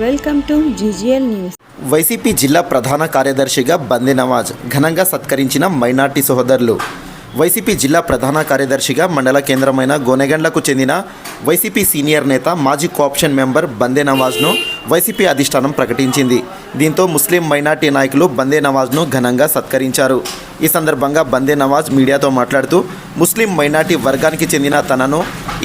Welcome to GGL news. YCP జిల్లా ప్రధాన కార్యదర్శిగా బందె నవాజ్ ఘనంగా సత్కరించిన మైనార్టీ సోదరులు. వైసీపీ జిల్లా ప్రధాన కార్యదర్శిగా మండల కేంద్రమైన గోనెగండ్లకు చెందిన వైసీపీ సీనియర్ నేత మాజీ కోఆప్షన్ మెంబర్ బందె నవాజ్ను వైసీపీ అధిష్టానం ప్రకటించింది. దీంతో ముస్లిం మైనార్టీ నాయకులు బందె నవాజ్ను ఘనంగా సత్కరించారు. ఈ సందర్భంగా బందె నవాజ్ మీడియాతో మాట్లాడుతూ ముస్లిం మైనార్టీ వర్గానికి చెందిన తనను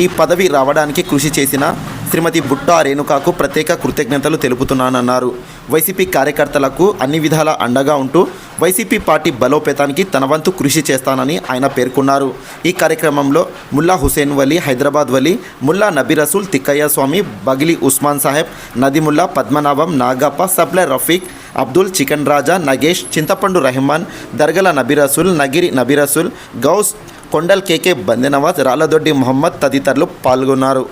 ఈ పదవి రావడానికి కృషి చేసిన శ్రీమతి బుట్టా రేణుకాకు ప్రత్యేక కృతజ్ఞతలు తెలుపుతున్నానన్నారు. వైసీపీ కార్యకర్తలకు అన్ని విధాల అండగా ఉంటూ వైసీపీ పార్టీ బలోపేతానికి తన వంతు కృషి చేస్తానని ఆయన పేర్కొన్నారు. ఈ కార్యక్రమంలో ముల్లా హుసేన్ వలీ, హైదరాబాద్ వలీ, ముల్లా నబీ రసూల్, తిక్కయ్య స్వామి, బగిలి ఉస్మాన్ సాహెబ్, నదిముల్లా, పద్మనాభం, నాగప్ప, సబ్లె రఫీక్, అబ్దుల్, చికెన్ రాజా, నగేష్, చింతపండు రెహమాన్, దర్గల నబీ రసూల్, నగిరి నబీ రసూల్, గౌస్, కొండల్ కేకే, బందె నవాజ్, రాళ్లదొడ్డి మొహమ్మద్ తదితరులు పాల్గొన్నారు.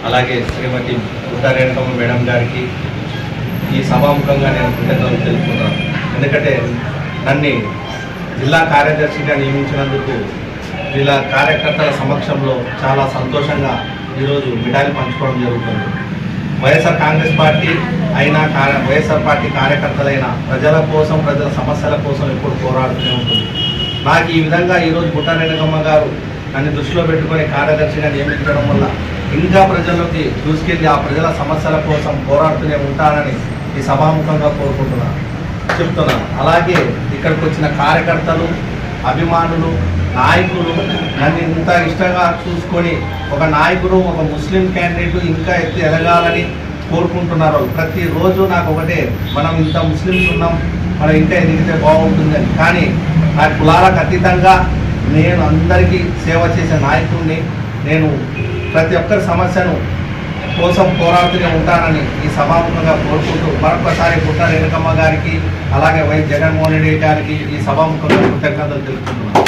అలాగే శ్రీమతి బుట్టా రేణుకమ్మ మేడం గారికి ఈ సభాముఖంగా నేను కృతజ్ఞతలు తెలుపుతున్నాను. ఎందుకంటే నన్ను జిల్లా కార్యదర్శిగా నియమించినందుకు జిల్లా కార్యకర్తల సమక్షంలో చాలా సంతోషంగా ఈరోజు మిఠాయిలు పంచుకోవడం జరుగుతుంది. వైఎస్ఆర్ కాంగ్రెస్ పార్టీ అయినా వైఎస్ఆర్ పార్టీ కార్యకర్తలైన ప్రజల కోసం, ప్రజల సమస్యల కోసం ఎప్పుడు పోరాడుతూనే ఉంటుంది. నాకు ఈ విధంగా ఈరోజు బుట్టా రేణుకమ్మ గారు నన్ను దృష్టిలో పెట్టుకుని కార్యదర్శిగా నియమించడం వల్ల ఇంకా ప్రజల్లోకి దూసుకెళ్ళి ఆ ప్రజల సమస్యల కోసం పోరాడుతూనే ఉంటానని ఈ సభాముఖంగా చెప్తున్నాను. అలాగే ఇక్కడికి వచ్చిన కార్యకర్తలు, అభిమానులు, నాయకులు నన్ను ఇంత ఇష్టంగా చూసుకొని ఒక నాయకుడు, ఒక ముస్లిం క్యాండిడేట్ ఇంకా ఎదగాలని కోరుకుంటున్నారు. ప్రతిరోజు నాకు ఒకటే, మనం ఇంత ముస్లిమ్స్ ఉన్నాం, మనం ఇంకా ఎదిగితే బాగుంటుందని. కానీ నాకు కులాలకు అతీతంగా నేను అందరికీ సేవ చేసే నాయకుడిని. నేను ప్రతి ఒక్కరి సమస్యను కోసం పోరాడుతూనే ఉంటానని ఈ సభాముఖంగా కోరుకుంటూ మరొకసారి బుట్టా రేణుకమ్మ గారికి అలాగే వైఎస్ జగన్మోహన్ రెడ్డి గారికి ఈ సభాముఖంగా కృతజ్ఞతలు తెలుపుతున్నాను.